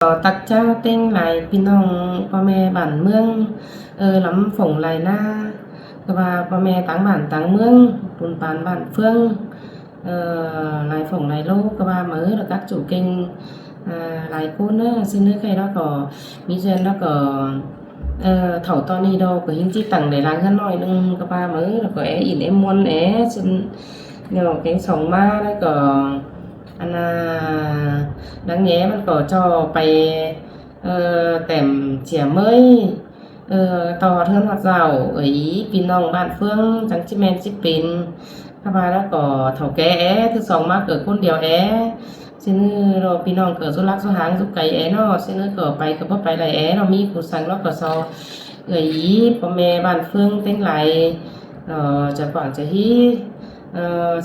ตักเจ้าเต้งไหลพี่น้องพ่อแม่บ้านเมืองลำฝงไหลหน้าก็ว่าพ่อแม่ต่างบ้านต่างเมืองปุนปานบ้านเฟืองไหลฝงไหลโลก็ว่าmở là các chủ kênh lại cô nữa xin nước cái đó có mỹ duyên đó có thầu to ni đâu có hình chi tặng để làm hơn nói nưngก็ว่าmở là có em in em muốn xin nhiều cái sòng ma đó có anh đáng nhéมันก็cho ไปแต่มเฉียเมยต่อเทือนหัดเจ้าพี่น้องบ้านเฟืองจังชิแมนชิปินเข้ามาแล้วก็เฒ่าแก่ที่สองมาเกิดคนเดียวซึ่งเราพี่น้องเกิดสุรักสุหางสุไก่เนาะซึ่งก็ไปก็บ่ไปไหลเรามีผู้สั่งเราก็ซอพ่อแม่บ้านเฟืองเต็งไหลจะฝังจะฮี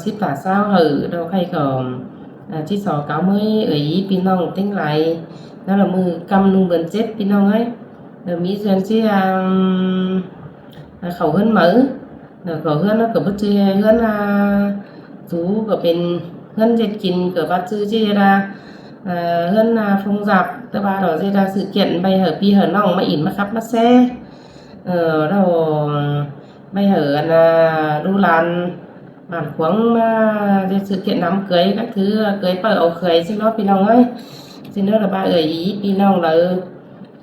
สิบตาเศร้าเราใครก็ที่สอเก้ามือพี่น้องเต็งไหลนั่นlà 10 chết พี่น้องấy rồi mỹ duyên chứ khẩu hơn mở rồi khẩu hơn nó có bất chư hơn chú có bên hơn dệt kín của bát chư chứ ra hơn phong dạp tới ba đó dễ ra sự kiện bay hở pi hở nòng mà ỉn mà khắp mắt xe rồi bay hở đu lan bản khoáng sự kiện đám cưới các thứ cưới bờ cưới xin nóพี่น้องấy xin nó là baพี่น้องlà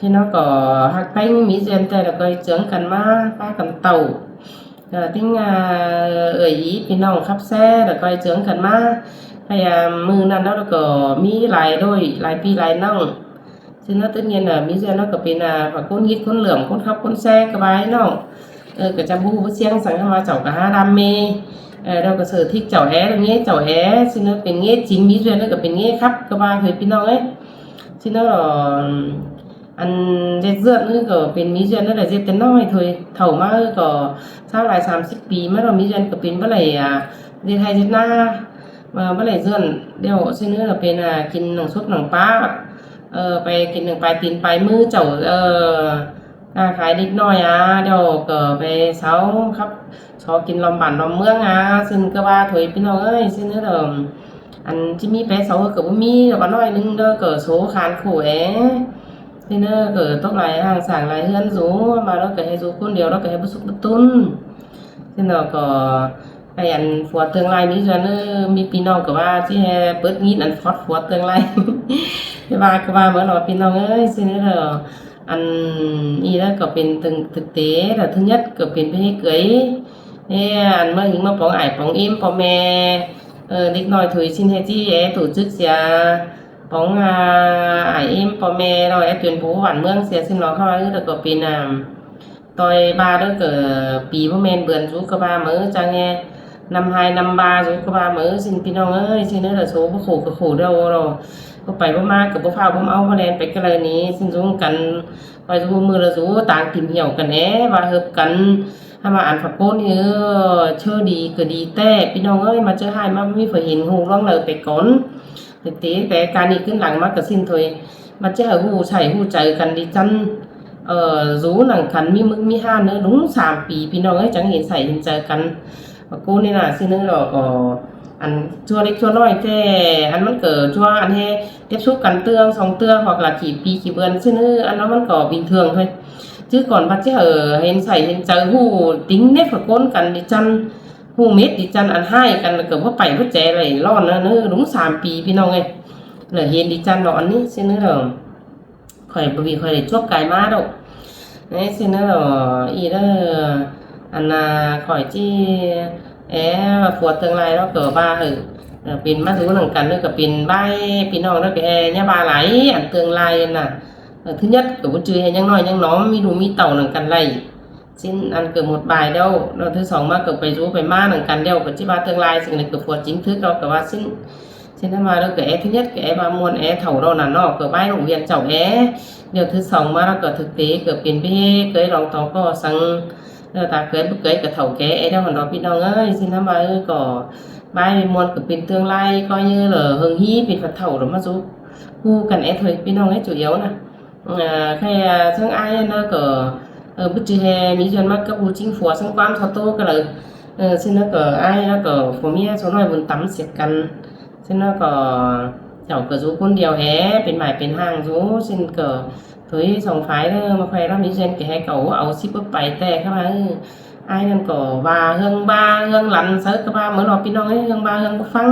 thì nó có hạt bánh mỹ duyên tay là coi chướng cần ma ba cần tàu tínhพี่น้องkhắp xe là coi chướng cần ma hay mưa nan đó có mỹ lại đôi lại pi lại nong thì nó tất nhiên là mỹ duyên nó có bên và con hít con lượm con khóc con xe cái bài nó cái chăm bu với xiang sáng hoa chậu cả hai đam mê đâu có sở thích chậu rồi nghe chậu xin nó bên nghe chính mỹ duyên nó có bên nghe khắp cái bài thìพี่น้องấy xin nó là anh dệt dượn nữa cóเป็นmỹ duyên nó là dệt tên nói thôi thầu mà có sao lại 30 ปีmà rồi mỹ duyên cóเป็นเมื่อไหร่dệt hay dệtหน้ามาเมื่อไหร่เดือนเดี๋ยวซื้อเนื้อเราเป็นกินหนังซุปหนังปลาไปกินหนังปลายตีนปลายมือเจ้าขายนิดหน่อยเดี๋ยวก็ไปเช้าครับชอกินลมบ้านลมเมืองซึ่งก็ว่าถอยพี่น้องเอ้ยซื้อเนื้อเราอันที่มีไปเช้าก็บ่มีแล้วก็น้อยนึงเด้อก็โซคานขู่thì nó cỡ tóc lại hàng sáng lại hơn rú mà nó kể rú con điều nó kể bớt sụp bớt tun thì nó có cái anh phù tương lai mỹ duyên nó mi pinong của ba chứ bớt nghĩ anh phót phù tương lai cái ba của ba mới nói pinong ấy xin là anh y đó cóเป็นthực tế là thứ nhất cóเป็นbên cưới thế anh mới những mà bóng ải bóng im bóng mẹ đích nói thôi xin hay chi tổ chức sẽ bóng emพ่อแม่เราtuyên bố bảnเมืองเสียซึ่งเราเข้ามาแล้วก็เป็นtôi ba đó cỡปีพ่อแม่เบื่อนรู้ก็ba mới cho nghe năm 2 năm 3 รู้ก็ba mới xin พี่น้องเอ้ยxin nữa là sốบ่khổก็khổ đâu rồiบ่ไปบ่มาก็บ่ฟ้าวบ่เอาบ่แล่นไปกันเลยนี้xinรู้กันไปรู้มือละรู้ต่างtìm hiểuกันว่าhợpกันถ้ามาอ่านฝากโป้นี่เชื่อดีก็ดีแต่พี่น้องเอ้ยมาเจอให้มามีฝอยเห็นหูร้องเลยไปก่อนthực tế cáiการนี้ขึ้นหลังมากก็สิ้นถอยมาเจอหูใส่หูใจกันดิจันรู้หนังคันมีมึกมีห้าเนื้อđúng 3 ปีพี่น้องเอ้ยจังเห็นใส่เห็นเจอกันcô nên là xin nữa rồi ăn chua đấy chua nói thế ăn vẫn cỡ chua ăn he tiếp xúc cắn tương sòng tương hoặc là chỉ pi chỉ vườn xin nữa ăn nó vẫn cỏ bình thường thôi chứ còn bắt chứ ở hiệnใส่เห็นเจอหูtính nét của cônกันดิจันหูเม็ดดิจันอันให้กันเกิดว่าไปว่าแจอะไรร้อนนะเนื้อđúng 3 ปีพี่น้องไงเหลือเห็นดิจันร้อนนี่xin nữa rồi khỏi bởi vì khỏi để chuốc cái má đâu đấy xin nữa rồi ý đó anh khỏi chi phù tương lai đó cỡ baเป็นมารู้หนังกันก็เป็นใบพี่น้องđó cái nhà bà lấy ăn tương lai nè thứ nhất của bữa trưa hay nhang nói nhang nó mi đủ mi tàuหนังกันไรxin ăn cỡ một bài đâu rồi thứ song mà cỡ phải rú phải maหนังกันเดียวกับที่ba tương laiสิ่งnày cỡ phù chính thức đó cỡ ba xin tham gia đó cỡ thứ nhất cỡ ba muôn thầu đâu là nó cỡ bay động viên chậu điều thứ song mà nó cỡ thực tế cỡเป็นไปcỡ lòng tàu có sang ta cưới bức cưới cả thầu kế đâu còn đóพี่น้องเอ้ย xin tham gia có bài muôn củaเป็นtương lai coi như là hưng híเป็นPhật thầu đó mà giúp cu cần thôi พี่น้องấy chủ yếu nè khai sang ai nó có bức chữ hè mỹ duyên mắc các bố chính phủ sang quan thọ tô cái lời xin nó có ai nó có phổ mía số này muốn tắm sạch cần xin nó có เจ้าก็รู้คนเดียวแฮเป็นหมายเป็นห้างรู้ซึ่งก็ถุยสองฝ่ายเด้อมาแขวเรามีเช่นก็ให้เขาเอาซิปไปแต่เข้ามาaiนั่นก็ว่าเฮืองบ้าเฮืองหลันเซิร์ก็ว่าเหมือนเราพี่น้องเฮืองบ้าเฮืองบ่ฟัง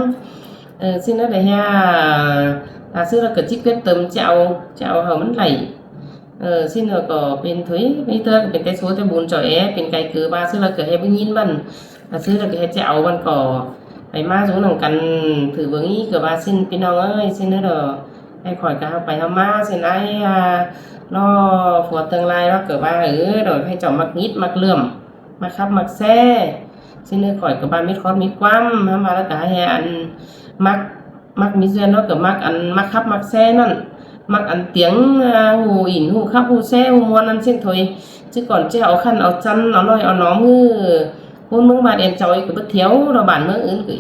xin nó để ha là xưa là cái chiếc kết tầm chào hở mình lầy xin là có bên thuế bây giờ bên cái số cái bún chọi bên cái cứ ba xưa là cái hay bên nhìn bần là xưa là cái chào bần cỏ phải ma xuống nòng cắn thử vướng ý của ba xin bên nào ơi xin nữa rồi hay khỏi cả phải ham ma xin ai nó phù tương lai nó cửa ba rồi hay chọn mặc nhít mặc lườm mặc khắp mặc xe xin nữa khỏi cửa ba mít khót mít quam mà là cả hai ăn mặc mi duyên nó cửa mặc ăn mặc khắp mặc xeนั่นmặc ăn tiếng hù ỉn hù khắp hù xe hù muôn ăn xin thôi chứ còn chứ áo khăn áo chăn nó nói áo nó mư hôn mương bà đèn chói cứ bất thiếu rồi bản mương ứng cứ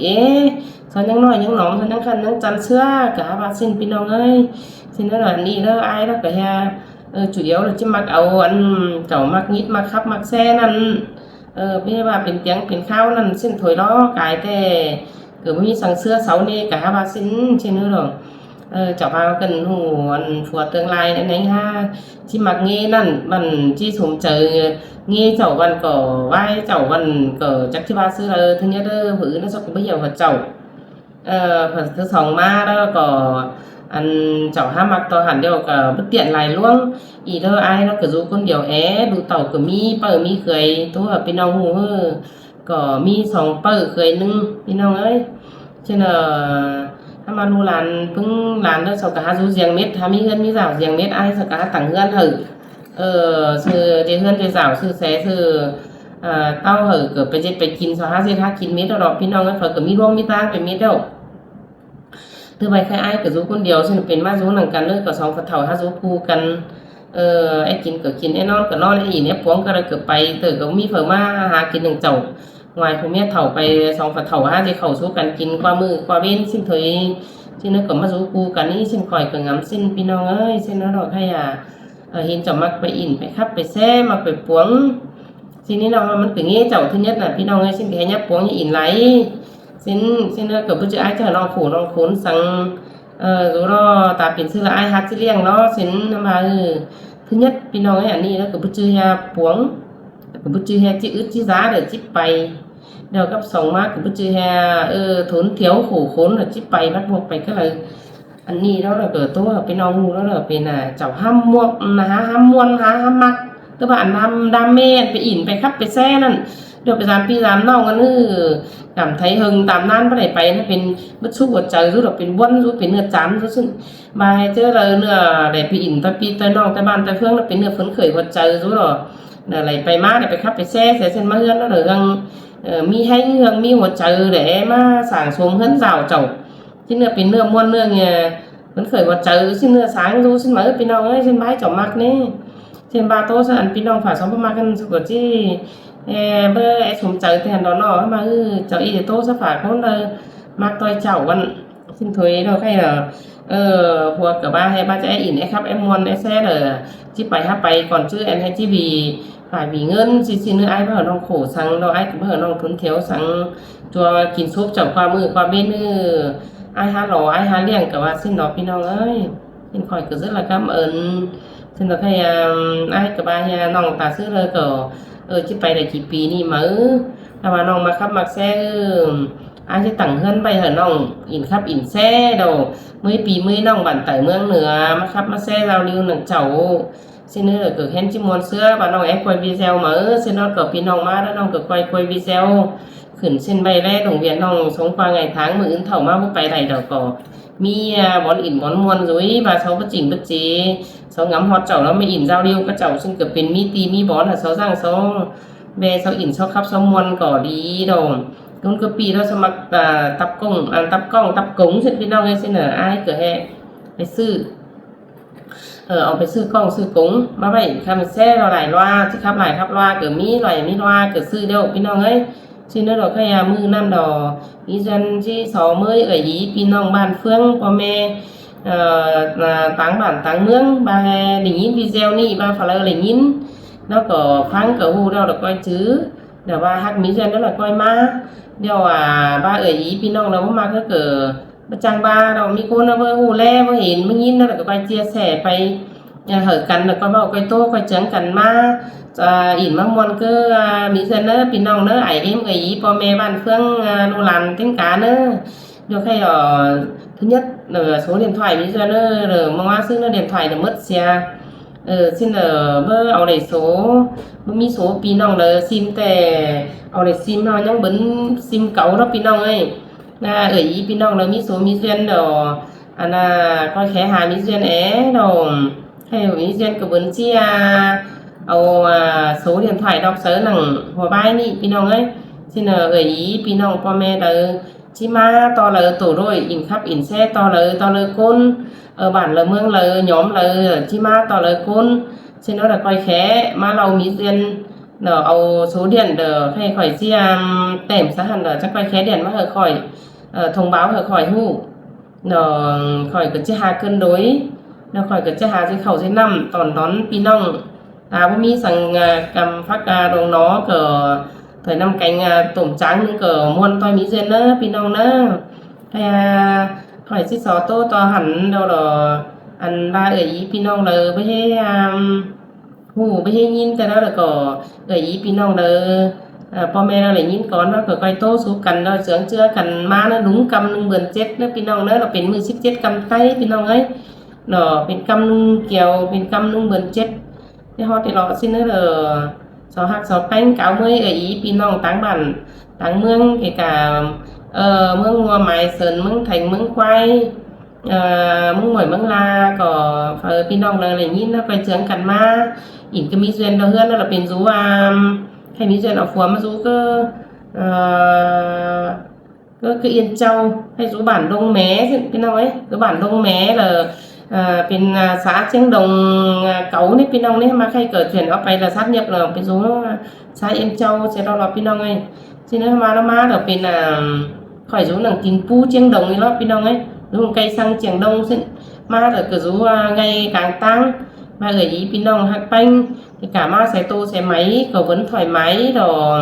sao những nói những nóm sao những khăn những chăn xưa cả bà xin pin ông ơi xin nó là đi đó ai đó cả nhà chủ yếu là chỉ mặc áo ăn cháu mặc nhít mặc khắp mặc xeนั่นbây giờ bàเป็นtiếngเป็นข้าวนั่นxin thôi đó cái thế cứ mi sáng xưa sáu đi cả bà xin trên nữa rồi cháu vào cần hù ăn phù tương lai anh ha chỉ mặc ngheนั่นmình chỉ xuống trời nghe cháu văn cỏ vai cháu văn cỏ chắc thứ ba xưa là thứ nhất đó hử nó sắp bây giờ vật cháu phần thứ sòng ma đó có ăn cháu ha mặc to hẳn đều cả bất tiện lại luôn ý đó ai nó cứ dù con điều đủ tàu của mi bờ mi cười tôi ở bên ông hù có mi sòng bờ cười nưng bên ông ấy cho nên là mà nu làn cũng làn đó sau cả du giềng mét mi hơn mi rào giềng mét ai sau cả tặng hơn hử sư đi hơn đi rào sư xé sư tao hử cửaไปกินsau haกินเม็ดđóพี่น้องก็phải cửa miร่วงmiตางไปเม็ดđâu từ bài khai ai cửa du con điều xinเป็นมาduหนังกันเลยก็สองฝัดเถาha duคู่กันไอ้กินก็กินไอ้นอนก็นอนไอ้อีเนี่ยป้องก็เลยเกิดไปตื่นก็มีเผื่อมาหากินหนึ่งเจ้าngoài phụ mẹ thầuไปสองฝัดเถาha thì khẩu sốกันกินquaมือqua bên xin thời xin nó cóมาduคู่กันนี่xinข่อยก็งำxinพี่น้องเอ้ยxin nóดอกให้เห็นจะมักไปอินไปขับไปแซ่มาไปป้วงxinนี่เรามันคืองี้เจ้าthứ nhất làพี่น้องเอ้ยxin cái nhấpป้วงnhưอินไหลxin nó có bữa chưa ai chờ nó phủ nó khốn sang rồi nó ta biến sư là ai hát chỉ liêng nó xin mà thứ nhấtพี่น้องเอ้ยอันนี้แล้วก็บchưa haป้วงก็บchưa ha chỉ ướt chỉ giá để chỉ bay đều cấp sòng mátก็บchưa ha thốn thiếu khổ khốn là chỉ bay bắt buộcไปก็เลยอันนี้đó là cáiตัวพี่น้องงูđó làเป็นเจ้าห้ามมวกนะฮะห้ามมวนห้ามมักตัวบ้านดามเมนไปอินไปขับไปแซ่นั่นเดี๋ยวไปตามพี่ตามน้องกันcảm thấy hừng tạm nan bắt đầuไปnóเป็นbất xúc của trời rút đượcเป็นวนrútเป็นเนื้อจำรútซึ่งมาให้เจอเลยเนื้อได้ไปอินตะปีตะน้องตะบ้านตะเฟืองnóเป็นเนื้อphấn khởi của trời rút rồi nàyไปมาđểไปขับไปแซ่เส้นมาเฮือนnó được rằngมีให้เฮืองมีหัวใจđểมาสร้างสมเฮือนราวเจ้าที่เนื้อเป็นเนื้อม้วนเนื้อเนี่ยphấn khởi của trời xinเนื้อsáng rút xin mớiพี่น้องเอ้ยxin bái chọn mắc nè xin ba tô xinพี่น้องphải sống mắcกันสุดที่เบอร์ไอ้สมใจแทนดอนนอมาเจ้าอีโต้สฝากเขาเลยมักตัวเจ้าวันสิ้นถอยเราใครพวกกับบ้าให้บ้าจะไอ้อินไอ้ครับไอ้มวนไอ้แซ่เลยที่ไปถ้าไปก่อนชื่อแอนให้ที่บีฝ่ายบีเงินซีนื้อไอ้เพื่อน้องโขสังเราไอ้เพื่อน้องทุนเทียวสังตัวกินซุปเจ้าความมือความเบ้นไอ้ฮาหล่อไอ้ฮาเลี้ยงกับว่าสิ้นดอกพี่น้องเอ้ยสิ้นคอยก็rất là cảm ơnสิ้นดอกให้ไอ้กับบ้าให้น้องตาซื้อเลยก็chỉไปได้กี่ปีนี่มั้งถ้าว่าน้องมาขับมักแซ่อาจจะตั้งเฮือนไปเหรอน้องอินขับอินแซ่ดอกมื้อปีมื้อน้องบ้านไต่เมืองเหนือมาขับมาแซ่เราลิ้วหนังเจ้าxin nữa là cửa khen chim muôn xưa vàน้องquay video mở xin nó cửa pinน้องมาแล้วน้องcửa quay videoขึ้นเส้นใบแรกของเวียนน้องสงqua ngày thángมื้ออื่นเฒ่ามาบ่ไปไหนดอกก็มีบอนอินบอนมวนrồi và sáu bất chỉnh bất chế sáu ngắm hot chậu nó mới ỉn giao lưu các chậu xin cửa pin mi ti mi bón là sáu răng sáu về sáu ỉn sáu khắp sáu muôn cỏ đi đồ con cửa pi đó sao mặc tập công tập cống xin pinน้องให้xin ở ai cửa hèไปซื้อเอาไปซื้อกล้องซื้อกงมาไว้คำแซ่เราหลายว่าที่ครับหลายครับว่าเกิดมีหลายมีว่าเกิดซื้อเดียวพี่น้องเอ้ยซื้อเนื้อดอกขยามือน้ำดอกอีจันที่สองมือยีพี่น้องบ้านเฟื่องพ่อแม่ต่างบ้านต่างเมืองba để nhìn video này ba phải là để nhìn nó có phán cỡ hu đâu là coi chứ để ba hát mỹ dân đó là coi má điều ba ở ýพี่น้องเรามาก็เกิด ประจังบาเรามีคนเอาหูแล่มาเห็นมายินแล้วก็ไปchia sẻ ไปเหอะกันแล้วก็เว้าไปโต้ไปเจังกันมาอินมามวนcứ mỹ dân nữa พี่น้องเด้อ ai em ýพ่อแม่บ้านphươngลูกหลานtiếng cả nữa được hay thứ nhất là số điện thoại mỹ dân nữa rồi mong hoa xưng là điện thoại là mất xe xin là bơ ao để số bơ mi số พี่น้องเลยซิมแต่เอาđểซิมnóยังbấnซิมcấu đó พี่น้องơi là ở ý พี่น้องเลยมีsố mỹ dân rồi anh coi khẽ hà mỹ dân é rồi hay mỹ dân của bấn chiaเอาsố điện thoại đọc sớ nằngหัวใบนี่พี่น้องเอ้ยxin gợi ý พี่น้องพ่อแม่เด้อชิมาต่อเลยtổ rồi in khắp in xeต่อเลยcôn ở bản là mương là nhóm là chi maต่อเลยcôn xin nó là coi khé mà lâu mỹ duyên nóเอาsố điện để hay khỏi chi tẻm xã hẳn là chắc coi khé điện mà khỏi thông báo khỏi hú nó khỏi cái chi hà cân đối nó khỏi cái chi hà dưới khẩu dưới năm tòn đón พี่น้องบ่มีสั่งกำพักโรงน้อก็ถอยนำกันตุ่มจังนึงก็ม่วนต้อยมีเจนเนอะพี่น้องเนอะให้ข่อยสิสอโตต่อหันเดี๋ยวอันว่าพี่น้องเลยบ่ใช่ฮู้บ่ใช่ยินแต่แล้วก็พี่น้องเลยพ่อแม่เราเลยยินก่อนว่าก็ค่อยโตสู้กันแล้วเสืองเจือกันมานะđúngกำนึงเบือน7เนอะพี่น้องเนอะเราเป็นมือ17กำไต้พี่น้องเอ้ยเนาะเป็นกำนึงเกี่ยวเป็นกำนึงเบือน7thì họ thì nó xin nữa sáu hạt sáu bánh cáo mươi ở ý พี่น้องต่างบ้านต่างเมืองkể cảเมืองงัวไม้เสินเมืองthành เมืองควายเมืองหมวยเมืองลาก็พี่น้องเลยอะไรนี้นะไปเจืองกันมาอีกก็มีเพื่อนเราเพื่อนเราเป็นรู้ว่าให้มีเพื่อนเอาฟัวมารู้ก็yên châu hayรู้bản đông méพี่น้องấy cái bản đông mé làเป็นxã เชียงดงเก่านี่พี่น้องนี่มาใครเกิดเchuyển เอาไปlà sát nhập là เป็นsố xã Yên Châu sẽ đó là พี่น้อง ơi ทีนี้มาแล้วมาเดี๋ยวเป็นข่อยรู้หนังกินปูเชียงดงนี่เนาะพี่น้องเอ้ยรู้cây xăng เชียงดงซึ่งมาเดี๋ยวก็รู้ngày càng tăng mà ở ý พี่น้องหักแป้งthì cả ma sẽ tô sẽ máyก็vẫn thoải mái rồi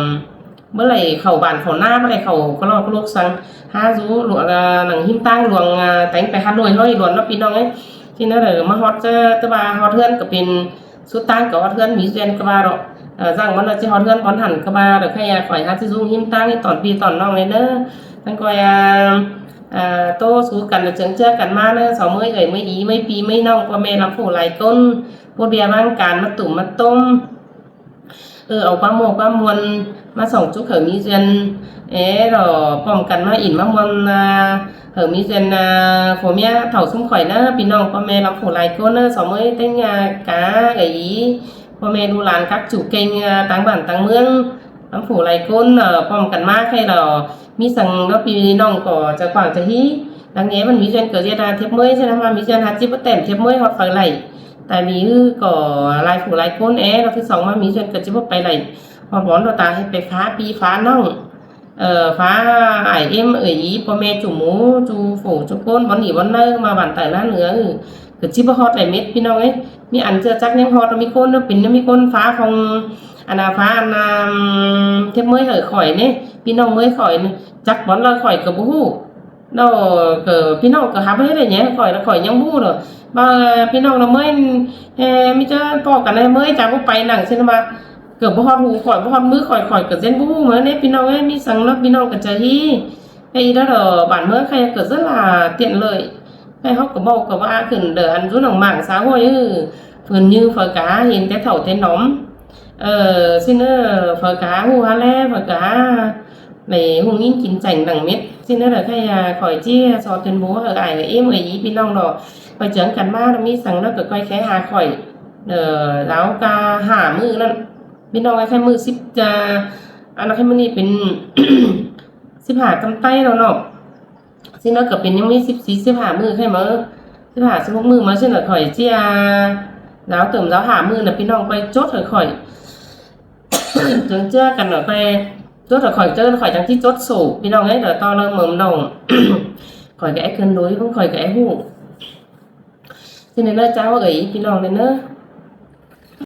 เมื่อไหร่เขาบ้านเขาหน้าเมื่อไหร่เขาก็รอก็ลูกสั่งหารู้หลวงหนังหิมตั้งหลวงแต่งไปฮันหน่วยห้อยหลวงเนาะพี่น้องเอ้ยที่นั่นเลยมาฮอตจะมาฮอตเทือนก็เป็นสุดตั้งกับฮอตเทือนมีเซียนก็มาหรอกสั่งมันจะฮอตเทือนพอนหันก็มาเดี๋ยวใครข่อยหาที่ซุ้มหิมตั้งตอนปีตอนน้องเลยเนอะทั้งก้อยโตสู้กันเจิงเจือกันมาเนอะสองมื้อไม่อีไม่ปีไม่น้องพ่อแม่ลำผู้ไหลก้นพูดเบียร์บ้างการมาตุ่มมาต้มเอาความโมกความมวลมาส่งจุกเขมีเซียนrồi ป้องกันมาอินมามวลมีเซนผัวเมียเฒ่าซุ้มข่อยนะพี่น้องพ่อแม่ลำผู้หลายคนนะสองมื้อแต่งกะพ่อแม่ดูหลานคักจุเก่งต่างบ้านต่างเมืองลำผู้หลายคนป้องกันมาใครเรามีสั่งเนาะพี่น้องก็จะกว้างจะฮีดังนี้มันมีเซนเกิดเจตนาเทียบมื้อใช่มั้ยมีเซนหาจิบแต้มเทียบมื้อฮอดไฟไหลแต่มีก็หลายผู้หลายคนเราที่2มามีเซนเกิดจิบไปไหลฮอดบ่อนตาให้ไปฟ้าปีฟ้าน้องphá ải em ở ýพ่อแม่chủ mũ chủ phủ chủ côn bón nỉ bón nơ mà bản tại lá nữaคือชิบฮอตหลายเม็ดพี่น้องเอ้ยมีอันเจอจักยังฮอตมีคนเป็นมีคนฟ้าของอันฟ้าอันเทปเมื่อยข่อยนี่พี่น้องเมื่อยข่อยจักบอนเราข่อยก็บ่ฮู้เนาะก็พี่น้องก็หาบ่เฮ็ดได้หยังข่อยแล้วข่อยยังบ่ฮู้ดอกว่าพี่น้องเราเมื่อยมีจะพอกันได้เมื่อยจักบ่ไปนั่งซิมาเกิดบ่ฮอดหูข่อยบ่ฮอดมือข่อยก็เส้นบ่ฮู้เหมือนนี่พี่น้องเอ้ยมีสั่งแล้วพี่น้องก็จะฮีcái đó là bản mới khai cực rất là tiện lợi khai học của bầu của ba khẩn đỡ ăn rút lòng mạng xã hội phần như phở cá hiện cái thầu thế nóng xin phở cá hù ha le phở cá này hùng in chín chảnh đằng miết xin là khai khỏi chia so tuyên bố ở ải em ở ý bên long đó phải chấn cắn ma nó miสั่งnó coi khai hà khỏi giáo ca hà mưนั่นbên long khai mư shipอันนั้นkhai mưนี่เป็น15กำไต้แล้วเนาะซึ่งเราก็เป็นยังมี14 15มื้อใช่มั้ย15 16มื้อมาซึ่งข่อยเจียแล้วเติมแล้วหามื้อน่ะพี่น้องไปจดข่อยถึงเจือกันไปจดข่อยเจอข่อยจังที่จดสูพี่น้องเอ้ยเดี๋ยวต่อเริ่มเบิ่มดงข่อยก็ไอ้ขึ้นđốiของข่อยก็ไอ้ฮู้ซึ่งในเด้อจ้าว่าเอ้ยพี่น้องเด้อเนาะ